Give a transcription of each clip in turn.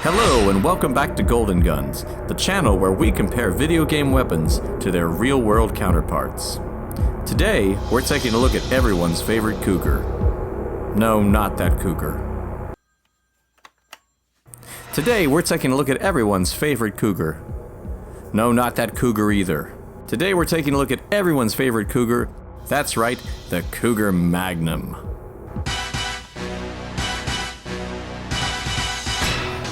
Hello and welcome back to Golden Guns, the channel where we compare video game weapons to their real-world counterparts. Today, we're taking a look at everyone's favorite Cougar. No, not that Cougar. Today, we're taking a look at everyone's favorite Cougar. No, not that Cougar either. Today, we're taking a look at everyone's favorite Cougar. That's right, the Cougar Magnum.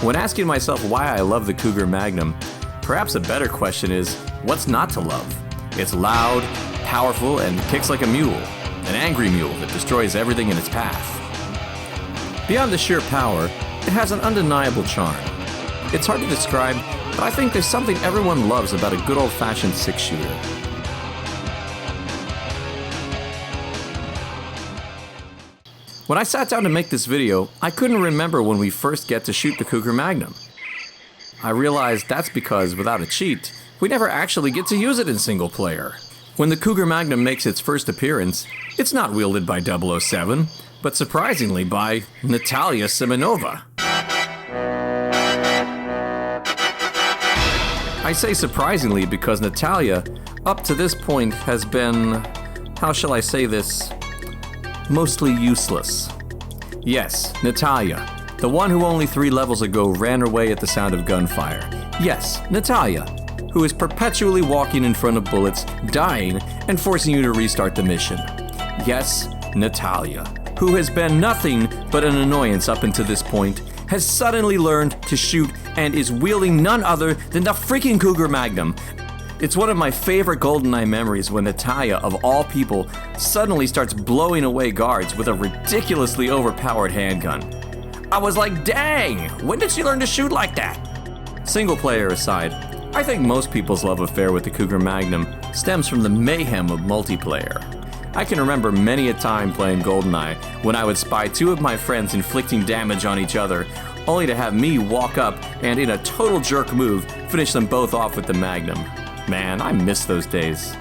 When asking myself why I love the Cougar Magnum, perhaps a better question is, what's not to love? It's loud, powerful, and kicks like a mule. An angry mule that destroys everything in its path. Beyond the sheer power, it has an undeniable charm. It's hard to describe, but I think there's something everyone loves about a good old-fashioned six-shooter. When I sat down to make this video, I couldn't remember when we first get to shoot the Cougar Magnum. I realized that's because, without a cheat, we never actually get to use it in single player. When the Cougar Magnum makes its first appearance, it's not wielded by 007, but surprisingly by Natalia Simonova. I say surprisingly because Natalia, up to this point, has been, how shall I say this, mostly useless. Yes, Natalia, the one who only 3 levels ago ran away at the sound of gunfire. Yes, Natalia, who is perpetually walking in front of bullets, dying, and forcing you to restart the mission. Yes, Natalia, who has been nothing but an annoyance up until this point, has suddenly learned to shoot and is wielding none other than the freaking Cougar Magnum. It's one of my favorite GoldenEye memories when Natalia, of all people, suddenly starts blowing away guards with a ridiculously overpowered handgun. I was like, dang, when did she learn to shoot like that? Single player aside, I think most people's love affair with the Cougar Magnum stems from the mayhem of multiplayer. I can remember many a time playing GoldenEye when I would spy 2 of my friends inflicting damage on each other, only to have me walk up and, in a total jerk move, finish them both off with the Magnum. Man, I miss those days.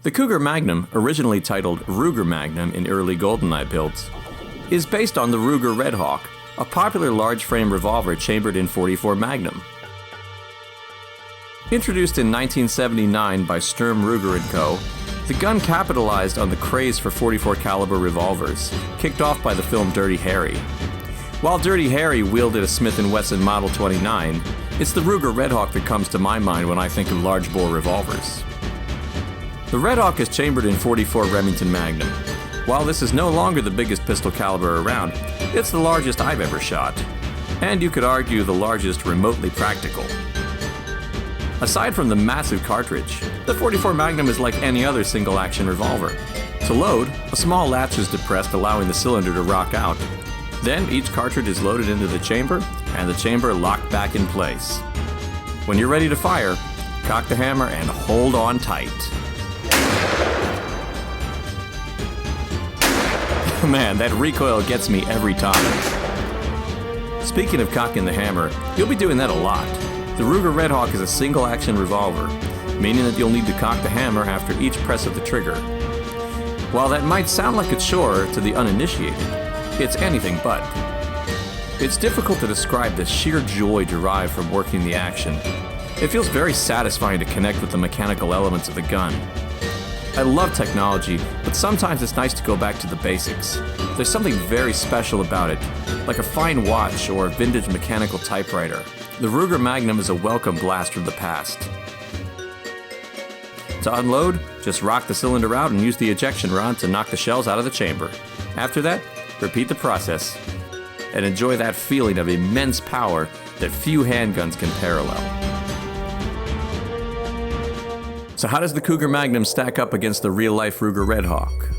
The Cougar Magnum, originally titled Ruger Magnum in early GoldenEye builds, is based on the Ruger Redhawk, a popular large-frame revolver chambered in .44 Magnum. Introduced in 1979 by Sturm Ruger & Co., the gun capitalized on the craze for .44 caliber revolvers, kicked off by the film Dirty Harry. While Dirty Harry wielded a Smith & Wesson Model 29, it's the Ruger Redhawk that comes to my mind when I think of large-bore revolvers. The Redhawk is chambered in .44 Remington Magnum. While this is no longer the biggest pistol caliber around, it's the largest I've ever shot, and you could argue the largest remotely practical. Aside from the massive cartridge, the .44 Magnum is like any other single-action revolver. To load, a small latch is depressed, allowing the cylinder to rock out. Then each cartridge is loaded into the chamber, and the chamber locked back in place. When you're ready to fire, cock the hammer and hold on tight. Man, that recoil gets me every time. Speaking of cocking the hammer, you'll be doing that a lot. The Ruger Redhawk is a single-action revolver, meaning that you'll need to cock the hammer after each press of the trigger. While that might sound like a chore to the uninitiated, it's anything but. It's difficult to describe the sheer joy derived from working the action. It feels very satisfying to connect with the mechanical elements of the gun. I love technology, but sometimes it's nice to go back to the basics. There's something very special about it, like a fine watch or a vintage mechanical typewriter. The Ruger Magnum is a welcome blast from the past. To unload, just rock the cylinder out and use the ejection rod to knock the shells out of the chamber. After that, repeat the process, and enjoy that feeling of immense power that few handguns can parallel. So how does the Cougar Magnum stack up against the real-life Ruger Redhawk?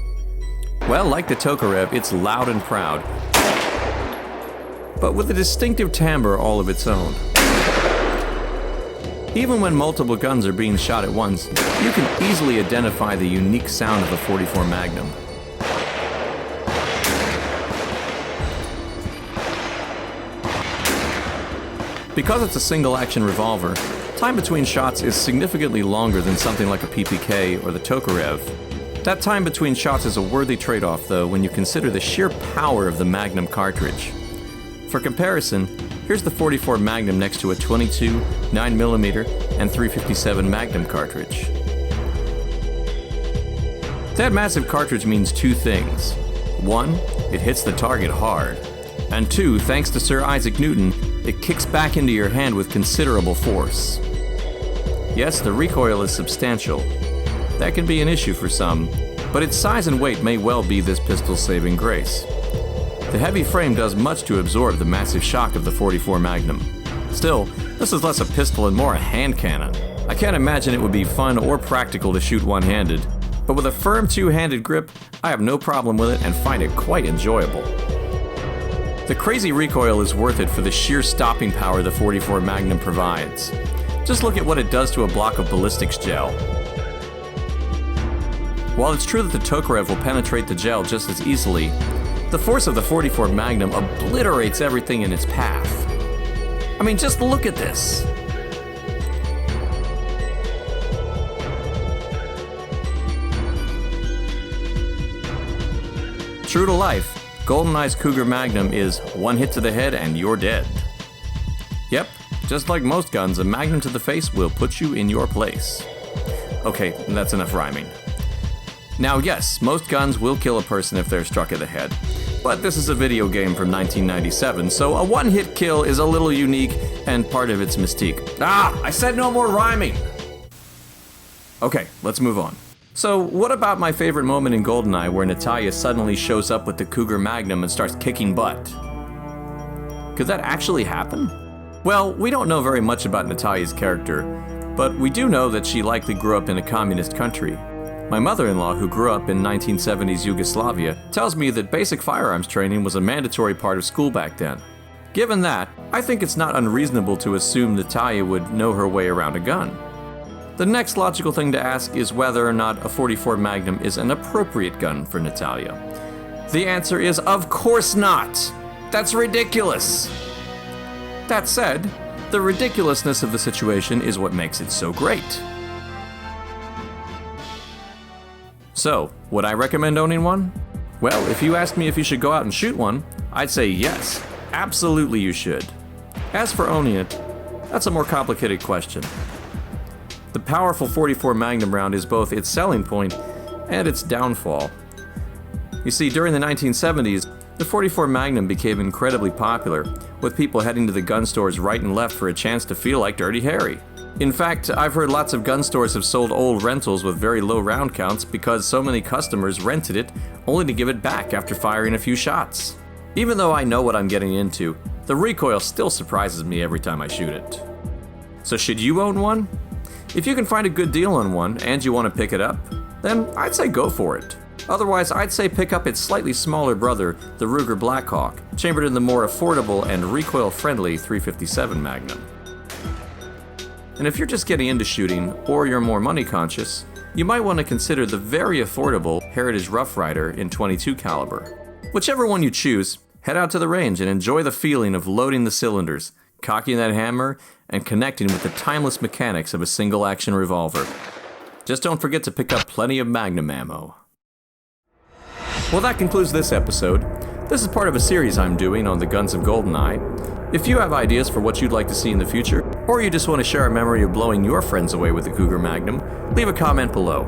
Well, like the Tokarev, it's loud and proud, but with a distinctive timbre all of its own. Even when multiple guns are being shot at once, you can easily identify the unique sound of the .44 Magnum. Because it's a single-action revolver, time between shots is significantly longer than something like a PPK or the Tokarev. That time between shots is a worthy trade-off, though, when you consider the sheer power of the Magnum cartridge. For comparison, here's the 44 Magnum next to a 22, 9mm, and 357 Magnum cartridge. That massive cartridge means two things. One, it hits the target hard. And two, thanks to Sir Isaac Newton, it kicks back into your hand with considerable force. Yes, the recoil is substantial. That can be an issue for some, but its size and weight may well be this pistol's saving grace. The heavy frame does much to absorb the massive shock of the 44 Magnum. Still, this is less a pistol and more a hand cannon. I can't imagine it would be fun or practical to shoot one-handed, but with a firm two-handed grip, I have no problem with it and find it quite enjoyable. The crazy recoil is worth it for the sheer stopping power the 44 Magnum provides. Just look at what it does to a block of ballistics gel. While it's true that the Tokarev will penetrate the gel just as easily, the force of the 44 Magnum obliterates everything in its path. I mean, just look at this. True to life, GoldenEye's Cougar Magnum is one hit to the head and you're dead. Yep, just like most guns, a magnum to the face will put you in your place. Okay, that's enough rhyming. Now yes, most guns will kill a person if they're struck in the head, but this is a video game from 1997, so a one-hit kill is a little unique and part of its mystique. Ah, I said no more rhyming! Okay, let's move on. So, what about my favorite moment in GoldenEye where Natalia suddenly shows up with the Cougar Magnum and starts kicking butt? Could that actually happen? Well, we don't know very much about Natalia's character, but we do know that she likely grew up in a communist country. My mother-in-law, who grew up in 1970s Yugoslavia, tells me that basic firearms training was a mandatory part of school back then. Given that, I think it's not unreasonable to assume Natalia would know her way around a gun. The next logical thing to ask is whether or not a 44 Magnum is an appropriate gun for Natalia. The answer is, of course not! That's ridiculous! That said, the ridiculousness of the situation is what makes it so great. So, would I recommend owning one? Well, if you asked me if you should go out and shoot one, I'd say yes, absolutely you should. As for owning it, that's a more complicated question. The powerful 44 Magnum round is both its selling point and its downfall. You see, during the 1970s, the 44 Magnum became incredibly popular, with people heading to the gun stores right and left for a chance to feel like Dirty Harry. In fact, I've heard lots of gun stores have sold old rentals with very low round counts because so many customers rented it only to give it back after firing a few shots. Even though I know what I'm getting into, the recoil still surprises me every time I shoot it. So should you own one? If you can find a good deal on one and you want to pick it up, then I'd say go for it. Otherwise, I'd say pick up its slightly smaller brother, the Ruger Blackhawk, chambered in the more affordable and recoil-friendly 357 Magnum. And if you're just getting into shooting, or you're more money conscious, you might want to consider the very affordable Heritage Rough Rider in .22 caliber. Whichever one you choose, head out to the range and enjoy the feeling of loading the cylinders, cocking that hammer, and connecting with the timeless mechanics of a single-action revolver. Just don't forget to pick up plenty of Magnum ammo. Well, that concludes this episode. This is part of a series I'm doing on the guns of GoldenEye. If you have ideas for what you'd like to see in the future, or you just want to share a memory of blowing your friends away with the Cougar Magnum, leave a comment below.